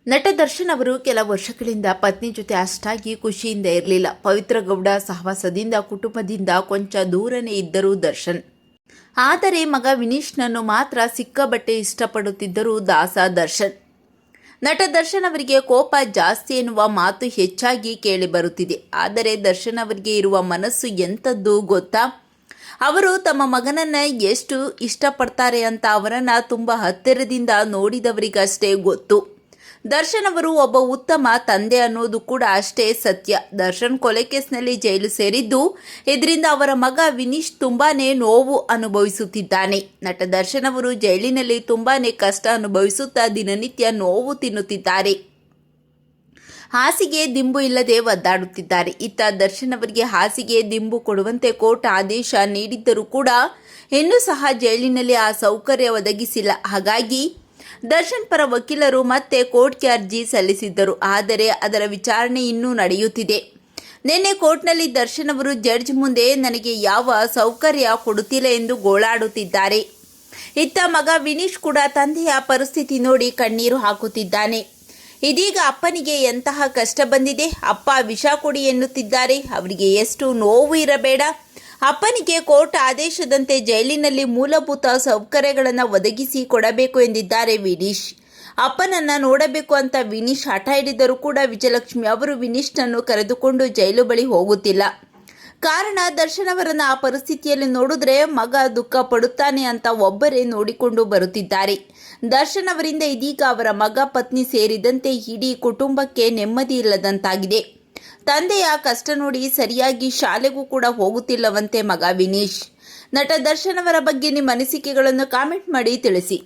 ನಟ ದರ್ಶನ್ ಅವರು ಕೆಲ ವರ್ಷಗಳಿಂದ ಪತ್ನಿ ಜೊತೆ ಅಷ್ಟಾಗಿ ಖುಷಿಯಿಂದ ಇರಲಿಲ್ಲ. ಪವಿತ್ರ ಗೌಡ ಸಹವಾಸದಿಂದ ಕುಟುಂಬದಿಂದ ಕೊಂಚ ದೂರನೇ ಇದ್ದರು ದರ್ಶನ್. ಆದರೆ ಮಗ ವಿನೀಶ್ನನ್ನು ಮಾತ್ರ ಸಿಕ್ಕಾಬಟ್ಟೆ ಇಷ್ಟಪಡುತ್ತಿದ್ದರು ದಾಸ ದರ್ಶನ್. ನಟ ದರ್ಶನ್ ಅವರಿಗೆ ಕೋಪ ಜಾಸ್ತಿ ಎನ್ನುವ ಮಾತು ಹೆಚ್ಚಾಗಿ ಕೇಳಿ ಬರುತ್ತಿದೆ. ಆದರೆ ದರ್ಶನ್ ಅವರಿಗೆ ಇರುವ ಮನಸ್ಸು ಎಂಥದ್ದು ಗೊತ್ತಾ? ಅವರು ತಮ್ಮ ಮಗನನ್ನ ಎಷ್ಟು ಇಷ್ಟಪಡ್ತಾರೆ ಅಂತ ಅವರನ್ನು ತುಂಬ ಹತ್ತಿರದಿಂದ ನೋಡಿದವರಿಗಷ್ಟೇ ಗೊತ್ತು. ದರ್ಶನ್ ಅವರು ಒಬ್ಬ ಉತ್ತಮ ತಂದೆ ಅನ್ನೋದು ಕೂಡ ಅಷ್ಟೇ ಸತ್ಯ. ದರ್ಶನ್ ಕೊಲೆ ಕೇಸ್ನಲ್ಲಿ ಜೈಲು ಸೇರಿದ್ದು, ಇದರಿಂದ ಅವರ ಮಗ ವಿನೀಶ್ ತುಂಬಾನೇ ನೋವು ಅನುಭವಿಸುತ್ತಿದ್ದಾನೆ. ನಟ ದರ್ಶನ್ ಅವರು ಜೈಲಿನಲ್ಲಿ ತುಂಬಾನೇ ಕಷ್ಟ ಅನುಭವಿಸುತ್ತಾ ದಿನನಿತ್ಯ ನೋವು ತಿನ್ನುತ್ತಿದ್ದಾರೆ. ಹಾಸಿಗೆ ದಿಂಬು ಇಲ್ಲದೆ ಒದ್ದಾಡುತ್ತಿದ್ದಾರೆ. ಇತ್ತ ದರ್ಶನ್ ಅವರಿಗೆ ಹಾಸಿಗೆ ದಿಂಬು ಕೊಡುವಂತೆ ಕೋರ್ಟ್ ಆದೇಶ ನೀಡಿದ್ದರೂ ಕೂಡ ಇನ್ನೂ ಸಹ ಜೈಲಿನಲ್ಲಿ ಆ ಸೌಕರ್ಯ ಒದಗಿಸಿಲ್ಲ. ಹಾಗಾಗಿ ದರ್ಶನ್ ಪರ ವಕೀಲರು ಮತ್ತೆ ಕೋರ್ಟ್ಗೆ ಅರ್ಜಿ ಸಲ್ಲಿಸಿದ್ದರು. ಆದರೆ ಅದರ ವಿಚಾರಣೆ ಇನ್ನೂ ನಡೆಯುತ್ತಿದೆ. ನಿನ್ನೆ ಕೋರ್ಟ್ನಲ್ಲಿ ದರ್ಶನ್ ಅವರು ಜಡ್ಜ್ ಮುಂದೆ ನನಗೆ ಯಾವ ಸೌಕರ್ಯ ಕೊಡುತ್ತಿಲ್ಲ ಎಂದು ಗೋಳಾಡುತ್ತಿದ್ದಾರೆ. ಇತ್ತ ಮಗ ವಿನೀಶ್ ಕೂಡ ತಂದೆಯ ಪರಿಸ್ಥಿತಿ ನೋಡಿ ಕಣ್ಣೀರು ಹಾಕುತ್ತಿದ್ದಾನೆ. ಇದೀಗ ಅಪ್ಪನಿಗೆ ಎಂತಹ ಕಷ್ಟ ಬಂದಿದೆ, ಅಪ್ಪ ವಿಷ ಕೊಡಿ ಎನ್ನುತ್ತಿದ್ದಾರೆ. ಅವರಿಗೆ ಎಷ್ಟು ನೋವು ಇರಬೇಡ. ಅಪ್ಪನಿಗೆ ಕೋರ್ಟ್ ಆದೇಶದಂತೆ ಜೈಲಿನಲ್ಲಿ ಮೂಲಭೂತ ಸೌಕರ್ಯಗಳನ್ನು ಒದಗಿಸಿ ಕೊಡಬೇಕು ಎಂದಿದ್ದಾರೆ ವಿನೀಶ್. ಅಪ್ಪನನ್ನ ನೋಡಬೇಕು ಅಂತ ವಿನೀಶ್ ಹಠ ಹಿಡಿದರೂ ಕೂಡ ವಿಜಯಲಕ್ಷ್ಮಿ ಅವರು ವಿನೀಶ್ನನ್ನು ಕರೆದುಕೊಂಡು ಜೈಲು ಬಳಿ ಹೋಗುತ್ತಿಲ್ಲ. ಕಾರಣ ದರ್ಶನ್ ಅವರನ್ನ ಆ ಪರಿಸ್ಥಿತಿಯಲ್ಲಿ ನೋಡಿದ್ರೆ ಮಗ ದುಃಖ ಪಡುತ್ತಾನೆ ಅಂತ ಒಬ್ಬರೇ ನೋಡಿಕೊಂಡು ಬರುತ್ತಿದ್ದಾರೆ. ದರ್ಶನ್ ಅವರಿಂದ ಇದೀಗ ಅವರ ಮಗ ಪತ್ನಿ ಸೇರಿದಂತೆ ಇಡೀ ಕುಟುಂಬಕ್ಕೆ ನೆಮ್ಮದಿ ಇಲ್ಲದಂತಾಗಿದೆ. ತಂದೆಯ ಕಷ್ಟ ನೋಡಿ ಸರಿಯಾಗಿ ಶಾಲೆಗೂ ಕೂಡ ಹೋಗುತ್ತಿಲ್ಲವಂತೆ ಮಗ ವಿನೀಶ್. ನಟ ದರ್ಶನ್ ಅವರ ಬಗ್ಗೆ ನಿಮ್ಮ ಅನಿಸಿಕೆಗಳನ್ನು ಕಾಮೆಂಟ್ ಮಾಡಿ ತಿಳಿಸಿ.